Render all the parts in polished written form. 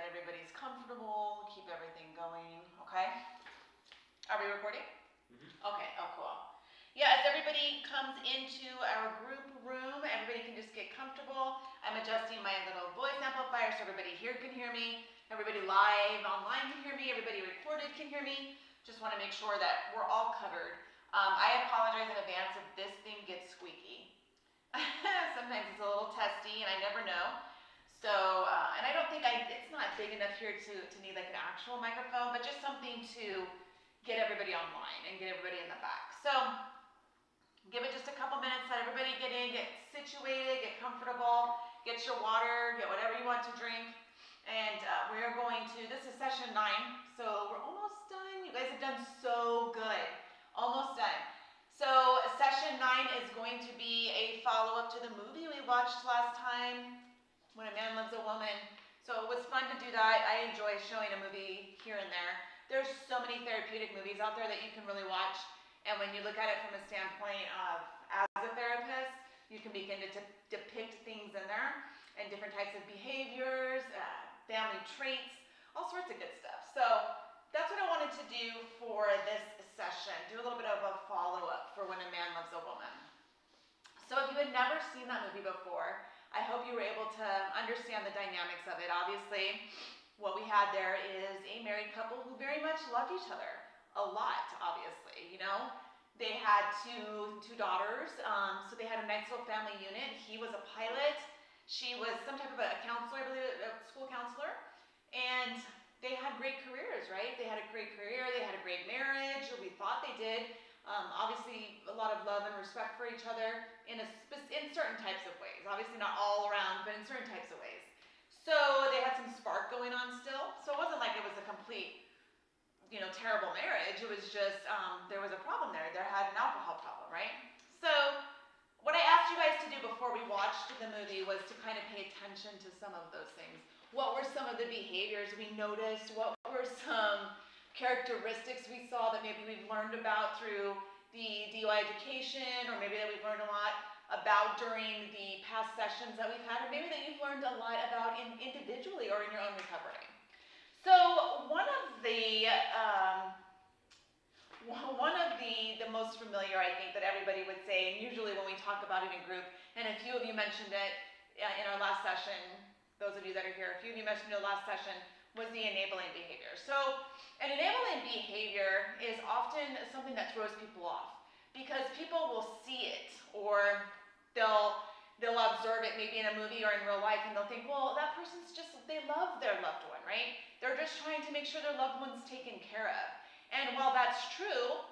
that everybody's comfortable, keep everything going, okay? Are we recording? Okay, oh cool. Yeah, as everybody comes into our group room, everybody can just get comfortable. I'm adjusting my little voice amplifier so everybody here can hear me. Everybody live online can hear me. Everybody recorded can hear me. Just want to make sure that we're all covered. I apologize in advance if this thing gets squeaky. Sometimes it's a little testy and I never know. So, and I don't think it's not big enough here to need like an actual microphone, but just something to get everybody online and get everybody in the back. So, give it just a couple minutes, let everybody get in, get situated, get comfortable, get your water, get whatever you want to drink. And we're going to, this is session 9, so we're almost done. You guys have done so good. Almost done. So session 9 is going to be a follow-up to the movie we watched last time, When a Man Loves a Woman. So it was fun to do that. I enjoy showing a movie here and there. There's so many therapeutic movies out there that you can really watch. And when you look at it from a standpoint of as a therapist, you can begin to depict things in there and different types of behaviors, family traits, all sorts of good stuff. So that's what I wanted to do for this session, do a little bit of a follow-up for When a Man Loves a Woman. So if you had never seen that movie before, I hope you were able to understand the dynamics of it. Obviously, what we had there is a married couple who very much loved each other. A lot, obviously, you know. They had two daughters, so they had a nice little family unit. He was a pilot. She was some type of a counselor, I believe, a school counselor. And they had great careers, right? They had a great career. They had a great marriage. We thought they did. Obviously, a lot of love and respect for each other in certain types of ways. Obviously, not all around, but in certain types of ways. So they had some spark going on still. So it wasn't like it was a complete terrible marriage. It was just, there was a problem there. There had an alcohol problem, right? So what I asked you guys to do before we watched the movie was to kind of pay attention to some of those things. What were some of the behaviors we noticed? What were some characteristics we saw that maybe we've learned about through the DUI education, or maybe that we've learned a lot about during the past sessions that we've had, or maybe that you've learned a lot about individually or in your own recovery. So one of the most familiar, I think, that everybody would say, and usually when we talk about it in group, and a few of you mentioned it in our last session, those of you that are here, a few of you mentioned it last session, was the enabling behavior. So an enabling behavior is often something that throws people off because people will see it, or they'll observe it maybe in a movie or in real life, and they'll think, well, that person's just, they love their loved one, right? They're just trying to make sure their loved one's taken care of. And while that's true,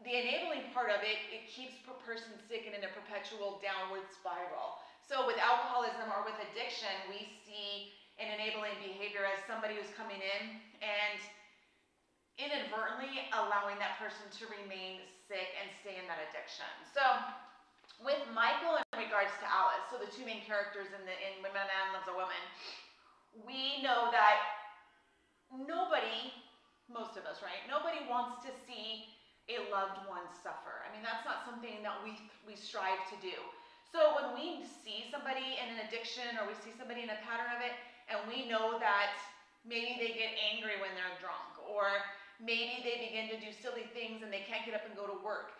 the enabling part of it, it keeps a person sick and in a perpetual downward spiral. So with alcoholism or with addiction, we see an enabling behavior as somebody who's coming in and inadvertently allowing that person to remain sick and stay in that addiction. So with Michael in regards to Alice, so the two main characters in When a Man Loves a Woman, we know that nobody, most of us, right? Nobody wants to see a loved one suffer. I mean, that's not something that we strive to do. So when we see somebody in an addiction, or we see somebody in a pattern of it, and we know that maybe they get angry when they're drunk, or maybe they begin to do silly things and they can't get up and go to work,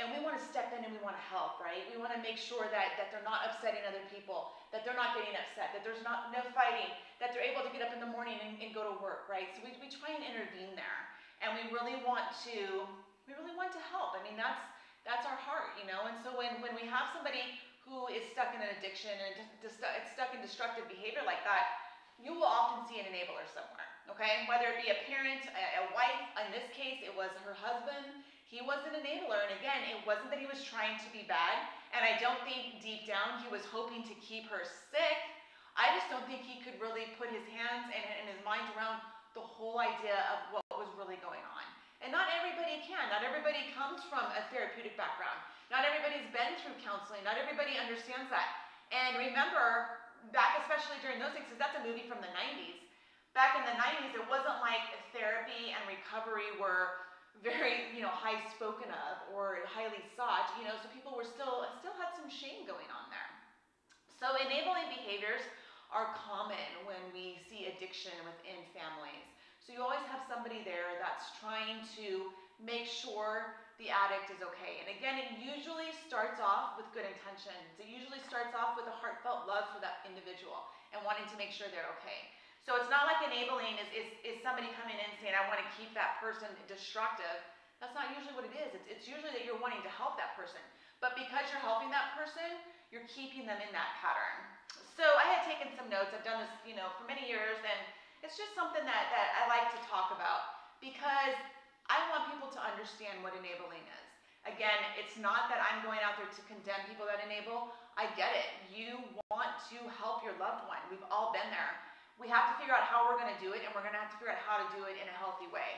and we want to step in and we want to help, right? We want to make sure that they're not upsetting other people, that they're not getting upset, that there's no fighting, that they're able to get up in the morning and go to work, right? So we try and intervene there, and we really want to help. I mean, that's our heart, you know. And so when we have somebody who is stuck in an addiction and it's stuck in destructive behavior like that, you will often see an enabler somewhere, okay? Whether it be a parent, a wife, in this case, it was her husband. He was an enabler, and again, it wasn't that he was trying to be bad, and I don't think deep down he was hoping to keep her sick. I just don't think he could really put his hands and his mind around the whole idea of what was really going on. And not everybody can. Not everybody comes from a therapeutic background. Not everybody's been through counseling. Not everybody understands that. And remember, back especially during those days, because that's a movie from the 90s, back in the 90s, it wasn't like therapy and recovery were very, high spoken of or highly sought, so people were still had some shame going on there. So enabling behaviors are common when we see addiction within families. So you always have somebody there that's trying to make sure the addict is okay. And again, it usually starts off with good intentions. It usually starts off with a heartfelt love for that individual and wanting to make sure they're okay. So it's not like enabling is somebody coming in saying, I want to keep that person destructive. That's not usually what it is. It's usually that you're wanting to help that person. But because you're helping that person, you're keeping them in that pattern. So I had taken some notes. I've done this, for many years, and it's just something that I like to talk about because I want people to understand what enabling is. Again, it's not that I'm going out there to condemn people that enable. I get it. You want to help your loved one. We've all been there. We have to figure out how we're going to do it, and we're going to have to figure out how to do it in a healthy way.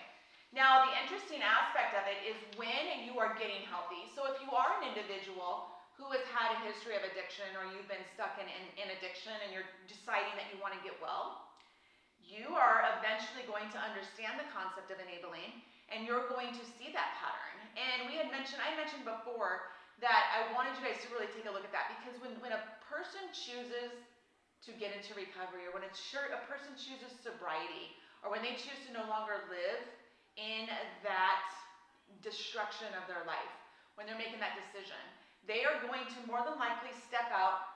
Now, the interesting aspect of it is when you are getting healthy. So if you are an individual who has had a history of addiction, or you've been stuck in addiction and you're deciding that you want to get well, you are eventually going to understand the concept of enabling, and you're going to see that pattern. And I mentioned before that I wanted you guys to really take a look at that, because when a person chooses to get into recovery, or when a person chooses sobriety, or when they choose to no longer live in that destruction of their life, when they're making that decision, they are going to more than likely step out.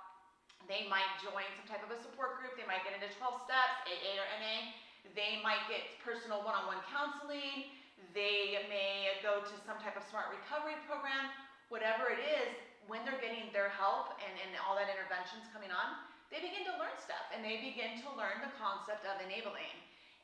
They might join some type of a support group. They might get into 12 steps, AA or NA. They might get personal one-on-one counseling. They may go to some type of smart recovery program. Whatever it is, when they're getting their help and all that interventions coming on, they begin to learn stuff, and they begin to learn the concept of enabling.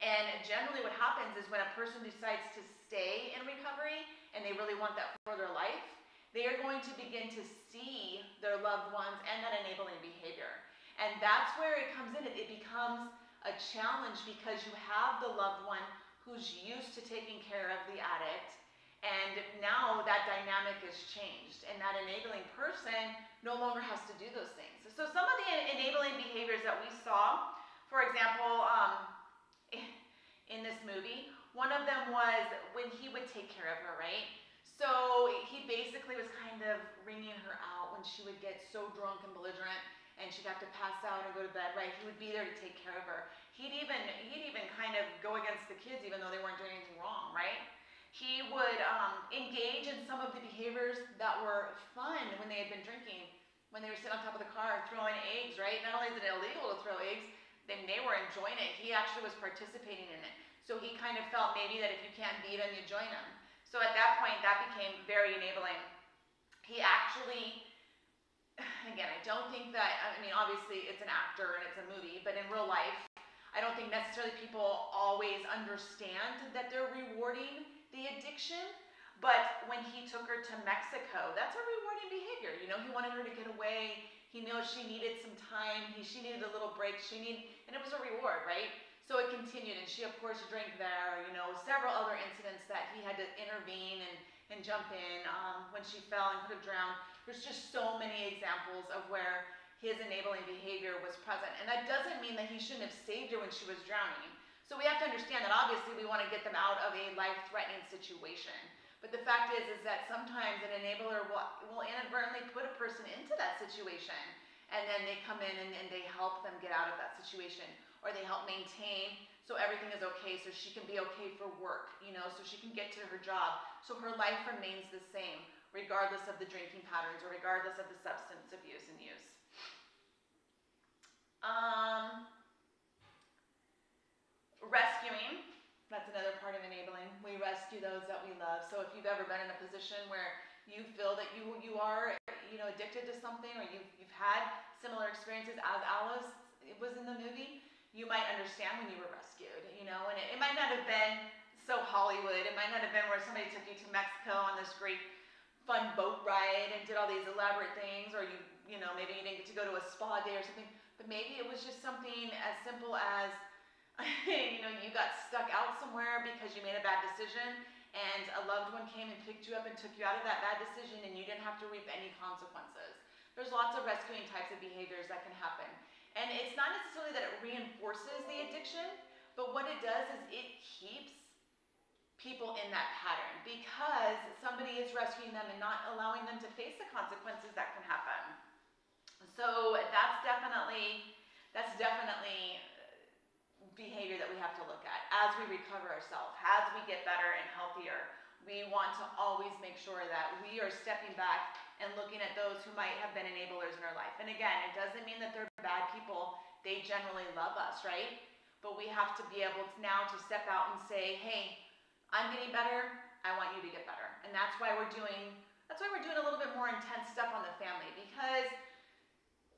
And generally what happens is when a person decides to stay in recovery and they really want that for their life, they are going to begin to see their loved ones and that enabling behavior. And that's where it comes in. It becomes a challenge because you have the loved one who's used to taking care of the addict, and now that dynamic is changed, and that enabling person no longer has to do those things. So some of the enabling behaviors that we saw, for example, in this movie, one of them was when he would take care of her, right? So he basically was kind of wringing her out when she would get so drunk and belligerent and she'd have to pass out and go to bed, right? He would be there to take care of her. He'd even kind of go against the kids even though they weren't doing anything wrong, right? He would engage in some of the behaviors that were fun when they had been drinking, when they were sitting on top of the car throwing eggs, right? Not only is it illegal to throw eggs, then they were enjoying it. He actually was participating in it. So he kind of felt maybe that if you can't beat them, you join them. So at that point, that became very enabling. He actually, again, I don't think that, obviously it's an actor and it's a movie, but in real life, I don't think necessarily people always understand that they're rewarding the addiction. But when he took her to Mexico, that's a rewarding behavior. He wanted her to get away. He knows she needed some time. She needed a little break. And it was a reward, right? So it continued, and she, of course, drank there. Several other incidents that he had to intervene and jump in when she fell and could have drowned. There's just so many examples of where his enabling behavior was present. And that doesn't mean that he shouldn't have saved her when she was drowning. So we have to understand that obviously we want to get them out of a life-threatening situation. But the fact is that sometimes an enabler will inadvertently put a person into that situation, and then they come in and they help them get out of that situation, or they help maintain so everything is okay, so she can be okay for work, so she can get to her job, so her life remains the same, regardless of the drinking patterns or regardless of the substance abuse and use. Rescuing, that's another part of enabling. We rescue those that we love. So if you've ever been in a position where you feel that you are addicted to something, or you've had similar experiences as Alice was in the movie, you might understand when you were rescued, and it might not have been so Hollywood. It might not have been where somebody took you to Mexico on this great fun boat ride and did all these elaborate things, or maybe you didn't get to go to a spa day or something, but maybe it was just something as simple as you got stuck out somewhere because you made a bad decision, and a loved one came and picked you up and took you out of that bad decision, and you didn't have to reap any consequences. There's lots of rescuing types of behaviors that can happen. And it's not necessarily that it reinforces the addiction, but what it does is it keeps people in that pattern because somebody is rescuing them and not allowing them to face the consequences that can happen. So that's definitely That's definitely behavior that we have to look at as we recover ourselves, as we get better and healthier. We want to always make sure that we are stepping back and looking at those who might have been enablers in our life. And again, it doesn't mean that they're bad people. They generally love us, right? But we have to be able to now to step out and say, hey, I'm getting better. I want you to get better. And that's why we're doing a little bit more intense stuff on the family, because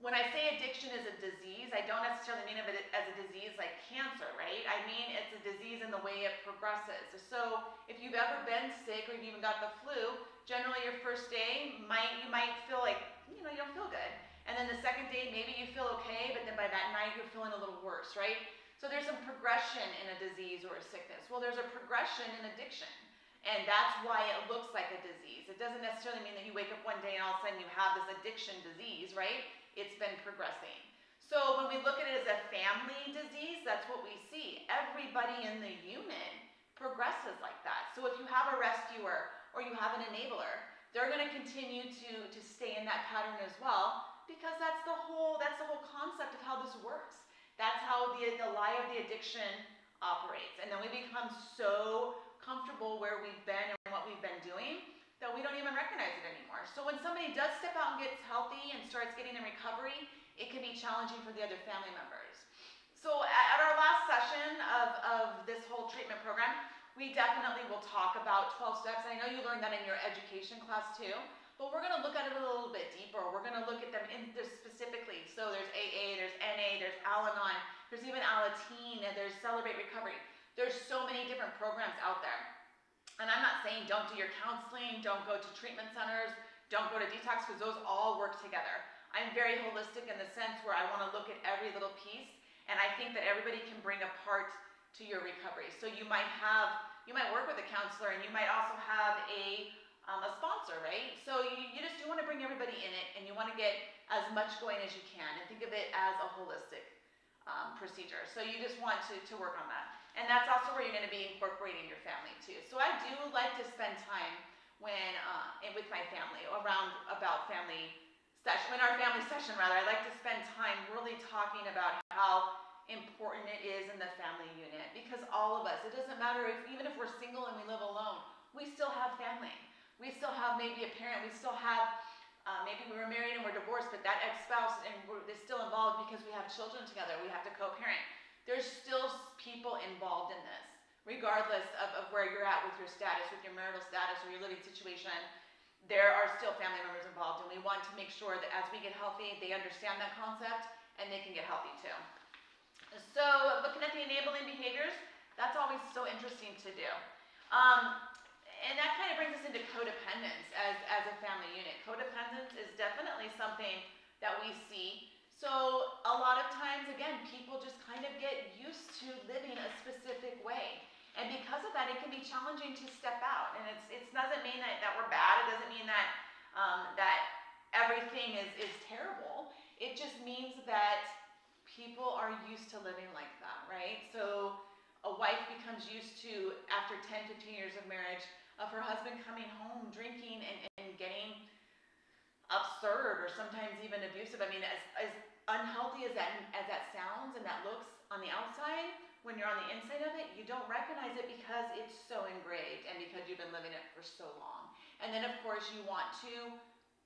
when I say addiction is a disease, I don't necessarily mean of it as a disease like cancer, right? I mean it's a disease in the way it progresses. So if you've ever been sick or you've even got the flu, generally your first day you might feel like, you don't feel good. And then the second day, maybe you feel okay, but then by that night you're feeling a little worse, right? So there's some progression in a disease or a sickness. Well, there's a progression in addiction. And that's why it looks like a disease. It doesn't necessarily mean that you wake up one day and all of a sudden you have this addiction disease, right? It's been progressing. So when we look at it as a family disease, that's what we see. Everybody in the unit progresses like that. So if you have a rescuer or you have an enabler, they're going to continue to stay in that pattern as well, because that's the whole concept of how this works. That's how the lie of the addiction operates. And then we become so comfortable where we've been and what we've been doing that we don't even recognize it anymore. So when somebody does step out and gets healthy and starts getting in recovery, it can be challenging for the other family members. So at our last session of this whole treatment program, we definitely will talk about 12 steps. I know you learned that in your education class too, but we're going to look at it a little bit deeper. We're going to look at them specifically. So there's AA, there's NA, there's Al-Anon, there's even Alateen, and there's Celebrate Recovery. There's so many different programs out there. And I'm not saying don't do your counseling, don't go to treatment centers, don't go to detox, because those all work together. I'm very holistic in the sense where I want to look at every little piece, and I think that everybody can bring a part to your recovery. So you might work with a counselor, and you might also have a sponsor, right? So you just do want to bring everybody in it, and you want to get as much going as you can, and think of it as a holistic procedure. So you just want to work on that. And that's also where you're going to be incorporating your family too. So I do like to spend time with my family about family session. In our family session, rather, I like to spend time really talking about how important it is in the family unit, because all of us, it doesn't matter even if we're single and we live alone, we still have family. We still have maybe a parent. We still have maybe we were married and we're divorced, but that ex-spouse is still involved because we have children together. We have to co-parent. There's still people involved in this, regardless of where you're at with your status, with your marital status or your living situation. There are still family members involved, and we want to make sure that as we get healthy, they understand that concept and they can get healthy too. So looking at the enabling behaviors, that's always so interesting to do. And that kind of brings us into codependence as a family unit. Codependence is definitely something that we see. So a lot of times, again, people just kind of get used to living a specific way. And because of that, it can be challenging to step out. And it doesn't mean that we're bad. It doesn't mean that everything is terrible. It just means that people are used to living like that, right? So a wife becomes used to, after 10, 15 years of marriage, of her husband coming home drinking and getting absurd or sometimes even abusive. I mean, as unhealthy as that sounds and that looks on the outside, when you're on the inside of it, you don't recognize it because it's so engraved and because you've been living it for so long. And then, of course, you want to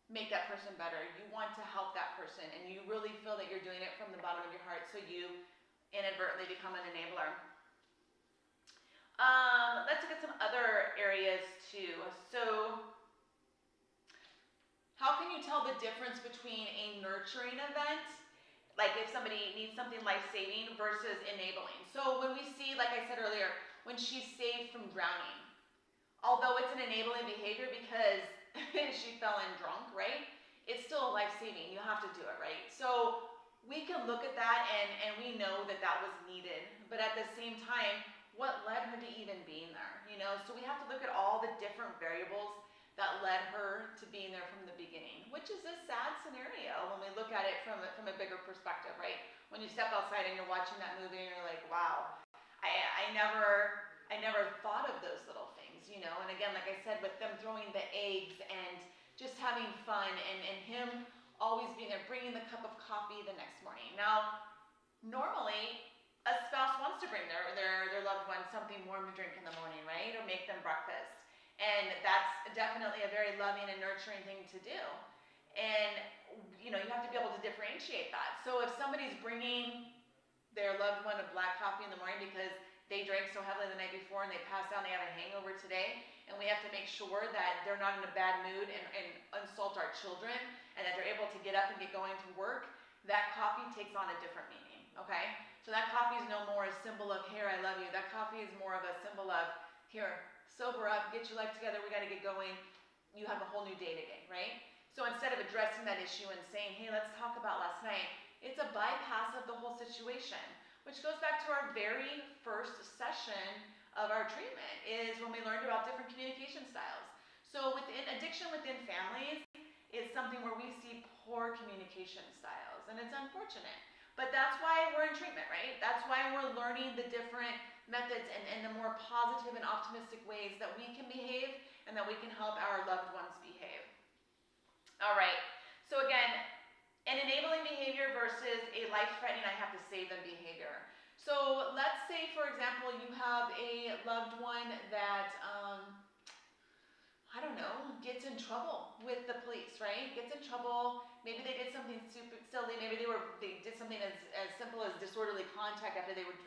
make that person better. You want to help that person, and you really feel that you're doing it from the bottom of your heart, so you inadvertently become an enabler. Let's look at some other areas too. So how can you tell the difference between a nurturing event, like if somebody needs something life-saving, versus enabling? So when we see, like I said earlier, when she's saved from drowning, although it's an enabling behavior because she fell in drunk, right? It's still life-saving. You have to do it, right? So we can look at that and we know that was needed, but at the same time, what led her to even being there, So we have to look at all the different variables that led her to being there from the beginning, which is a sad scenario when we look at it from a bigger perspective, right? When you step outside and you're watching that movie and you're like, wow, I never thought of those little things, And again, like I said, with them throwing the eggs and just having fun and him always being there, bringing the cup of coffee the next morning. Now, normally a spouse wants to bring their loved one something warm to drink in the morning, right? Or make them breakfast. And that's definitely a very loving and nurturing thing to do. And, you know, you have to be able to differentiate that. So if somebody's bringing their loved one a black coffee in the morning because they drank so heavily the night before and they passed out and they have a hangover today, and we have to make sure that they're not in a bad mood and insult our children, and that they're able to get up and get going to work, that coffee takes on a different meaning, okay? So that coffee is no more a symbol of, here, I love you. That coffee is more of a symbol of, here, sober up, get your life together, we gotta get going. You have a whole new day today, right? So instead of addressing that issue and saying, hey, let's talk about last night, it's a bypass of the whole situation, which goes back to our very first session of our treatment, is when we learned about different communication styles. So within addiction within families is something where we see poor communication styles, and it's unfortunate. But that's why we're in treatment, right? That's why we're learning the different methods and the more positive and optimistic ways that we can behave and that we can help our loved ones behave. All right, so again, an enabling behavior versus a life-threatening, I have to save them behavior. So let's say, for example, you have a loved one that, I don't know, gets in trouble with the police, right? Gets in trouble, maybe they did something super silly, maybe they did something as simple as disorderly conduct after they were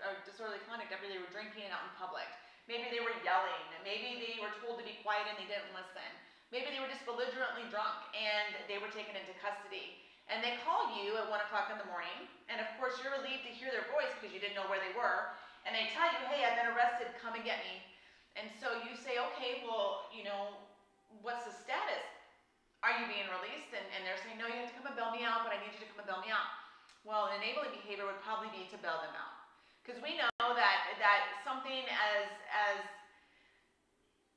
drinking out in public. Maybe they were yelling, maybe they were told to be quiet and they didn't listen. Maybe they were just belligerently drunk and they were taken into custody. And they call you at 1 o'clock in the morning, and of course you're relieved to hear their voice because you didn't know where they were, and they tell you, hey, I've been arrested, come and get me. And so you say, okay, well, you know, what's the status? Are you being released? And they're saying, no, you have to come and bail me out, but I need you to come and bail me out. Well, an enabling behavior would probably be to bail them out. Because we know that something as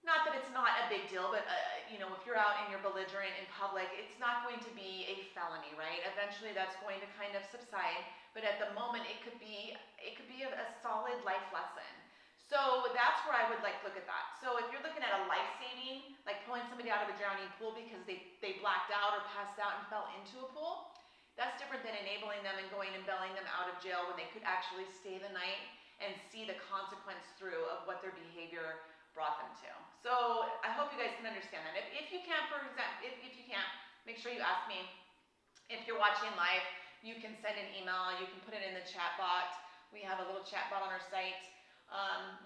not that it's not a big deal, but you know, if you're out and you're belligerent in public, it's not going to be a felony, right? Eventually that's going to kind of subside, but at the moment it could be a solid life lesson. So that's where I would look at that. So if you're looking at a life-saving, like pulling somebody out of a drowning pool because they blacked out or passed out and fell into a pool, that's different than enabling them and going and bailing them out of jail when they could actually stay the night and see the consequence through of what their behavior brought them to. So I hope you guys can understand that. If you can't, for example, if you can't, make sure you ask me. If you're watching live, you can send an email, you can put it in the chat bot. We have a little chat bot on our site.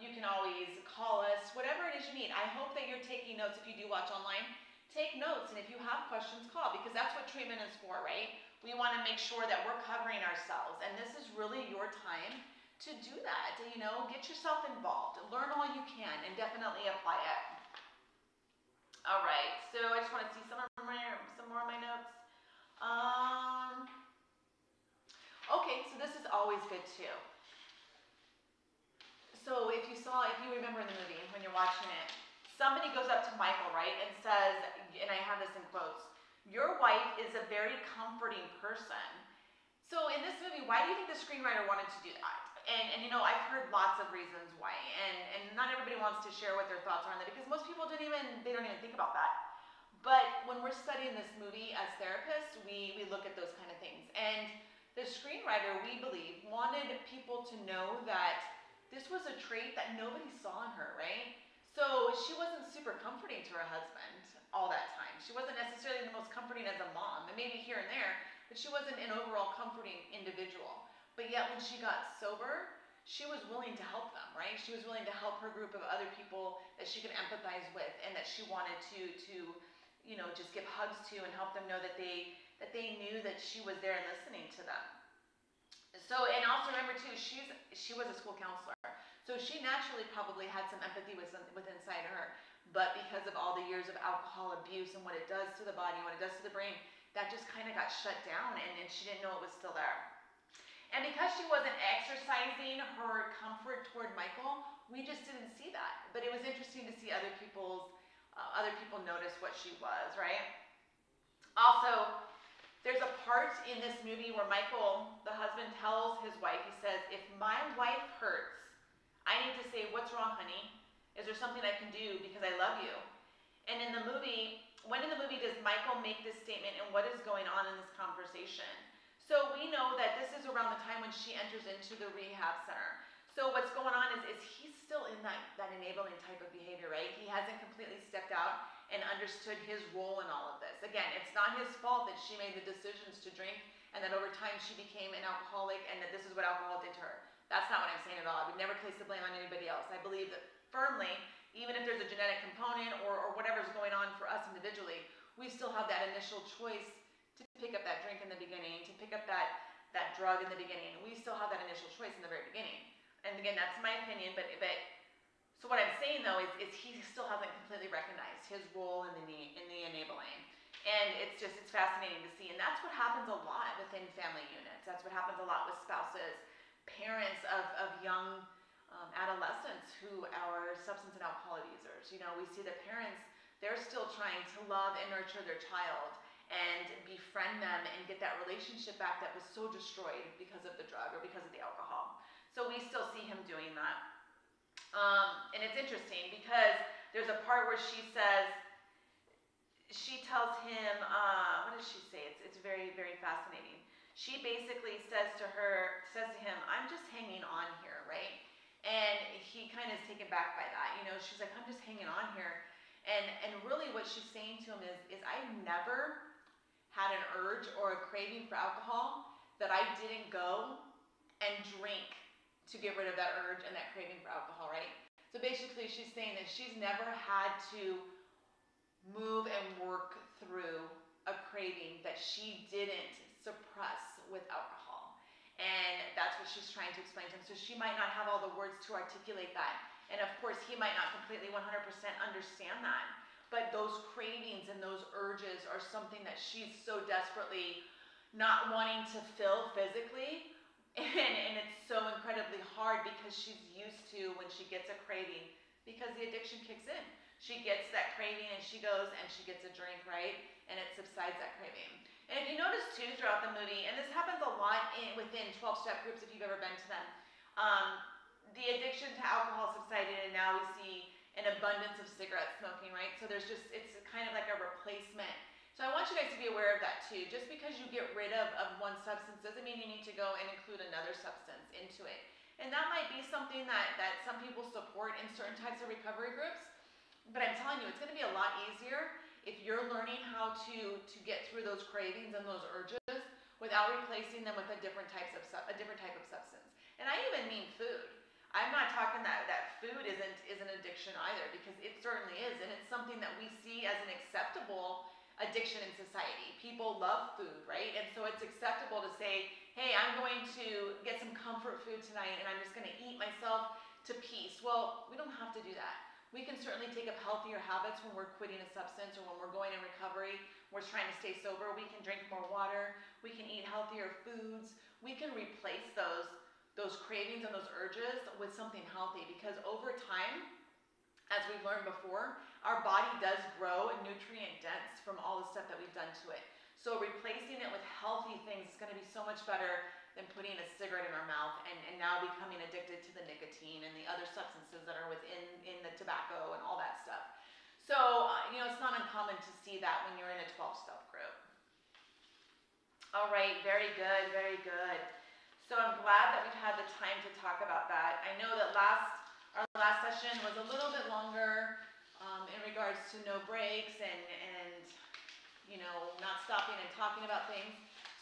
You can always call us, whatever it is you need. I hope that you're taking notes if you do watch online. Take notes, and if you have questions, call, because that's what treatment is for, right? We want to make sure that we're covering ourselves, and this is really your time to do that. You know, get yourself involved, learn all you can, and definitely apply it. All right, so I just want to see some more of my notes. Okay, so this is always good too. So if you remember in the movie when you're watching it, somebody goes up to Michael, right, and says, and I have this in quotes, "Your wife is a very comforting person." So in this movie, why do you think the screenwriter wanted to do that? And you know, I've heard lots of reasons why, and not everybody wants to share what their thoughts are on that, because most people don't even think about that. But when we're studying this movie as therapists, we look at those kind of things. And the screenwriter, we believe, wanted people to know that this was a trait that nobody saw in her, right? So she wasn't super comforting to her husband all that time. She wasn't necessarily the most comforting as a mom, and maybe here and there, but she wasn't an overall comforting individual. But yet when she got sober, she was willing to help them, right? She was willing to help her group of other people that she could empathize with, and that she wanted to you know, just give hugs to and help them know that they knew that she was there and listening to them. So, and also remember too, she was a school counselor, so she naturally probably had some empathy with inside her. But because of all the years of alcohol abuse and what it does to the body, what it does to the brain, that just kind of got shut down, and she didn't know it was still there. And because she wasn't exercising her comfort toward Michael, we just didn't see that. But it was interesting to see other people notice what she was, right? Also, there's a part in this movie where Michael, the husband, tells his wife, he says, "If my wife hurts, I need to say, 'What's wrong, honey? Is there something I can do, because I love you?'" And in the movie, when in the movie does Michael make this statement, and what is going on in this conversation? So we know that this is around the time when she enters into the rehab center. So what's going on is he's still in that enabling type of behavior, right? He hasn't completely stepped out and understood his role in all of this. Again, it's not his fault that she made the decisions to drink and that over time she became an alcoholic and that this is what alcohol did to her. That's not what I'm saying at all. I would never place the blame on anybody else. I believe that firmly, even if there's a genetic component or whatever's going on for us individually, we still have that initial choice to pick up that drink in the beginning, to pick up that drug in the beginning. We still have that initial choice in the very beginning. And again, that's my opinion, but so what I'm saying though is he still hasn't completely recognized his role in the enabling. And it's fascinating to see. And that's what happens a lot within family units. That's what happens a lot with spouses, parents of young adolescents who are substance and alcohol abusers. You know, we see that parents, they're still trying to love and nurture their child and befriend them and get that relationship back that was so destroyed because of the drug or because of the alcohol. So we still see him doing that. And it's interesting because there's a part where she tells him, what does she say? It's very, very fascinating. She basically says to him, I'm just hanging on here, right? And he kind of is taken back by that. You know, she's like, I'm just hanging on here. And really what she's saying to him is I've never had an urge or a craving for alcohol that I didn't go and drink to get rid of that urge and that craving for alcohol, right? So basically she's saying that she's never had to move and work through a craving that she didn't suppress with alcohol. And that's what she's trying to explain to him. So she might not have all the words to articulate that. And of course, he might not completely 100% understand that. But those cravings and those urges are something that she's so desperately not wanting to fill physically. And it's so incredibly hard because she's used to when she gets a craving, because the addiction kicks in. She gets that craving and she goes and she gets a drink, right? And it subsides that craving. And if you notice too throughout the movie, and this happens a lot within 12-step groups if you've ever been to them, the addiction to alcohol subsided and now we see an abundance of cigarette smoking, right? So it's kind of like a replacement. So I want you guys to be aware of that too. Just because you get rid of one substance doesn't mean you need to go and include another substance into it. And that might be something that some people support in certain types of recovery groups. But I'm telling you, it's going to be a lot easier if you're learning how to get through those cravings and those urges without replacing them with a different type of substance. And I even mean food. I'm not talking that food is an addiction either, because it certainly is, and it's something that we see as an acceptable addiction in society. People love food, right? And so it's acceptable to say, hey, I'm going to get some comfort food tonight and I'm just going to eat myself to peace. Well, we don't have to do that. We can certainly take up healthier habits when we're quitting a substance or when we're going in recovery, we're trying to stay sober. We can drink more water. We can eat healthier foods. We can replace those cravings and those urges with something healthy, because over time, as we've learned before, our body does grow nutrient dense from all the stuff that we've done to it. So replacing it with healthy things is going to be so much better than putting a cigarette in our mouth and now becoming addicted to the nicotine and the other substances that are within the tobacco and all that stuff. So, it's not uncommon to see that when you're in a 12-step group. All right, very good, very good. So I'm glad that we've had the time to talk about that. I know that our last session was a little bit longer in regards to no breaks and not stopping and talking about things.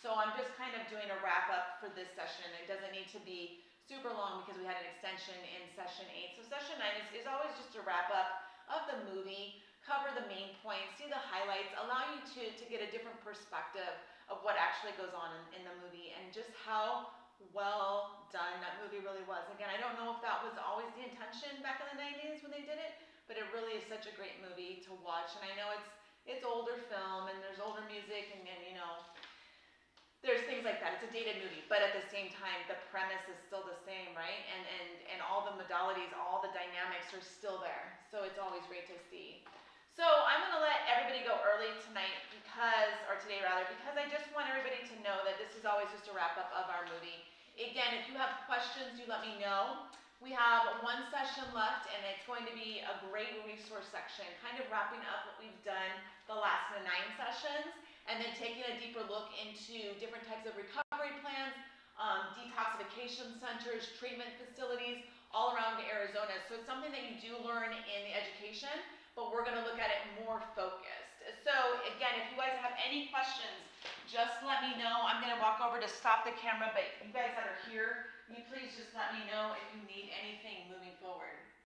So I'm just kind of doing a wrap up for this session. It doesn't need to be super long because we had an extension in session 8. So session 9 is always just a wrap up of the movie, cover the main points, see the highlights, allow you to get a different perspective of what actually goes on in the movie and just how well done that movie really was. Again, I don't know if that was always the intention back in the 90s when they did it, but it really is such a great movie to watch. And I know it's older film and there's older music and there's things like that. It's a dated movie, but at the same time, the premise is still the same, right? And all the modalities, all the dynamics are still there. So it's always great to see. So I'm going to let everybody go early tonight today because I just want everybody to know that this is always just a wrap up of our movie. Again, if you have questions, you let me know. We have one session left, and it's going to be a great resource section, kind of wrapping up what we've done the last 9 sessions. and then taking a deeper look into different types of recovery plans, detoxification centers, treatment facilities, all around Arizona. So it's something that you do learn in the education, but we're gonna look at it more focused. So again, if you guys have any questions, just let me know. I'm gonna walk over to stop the camera, but you guys that are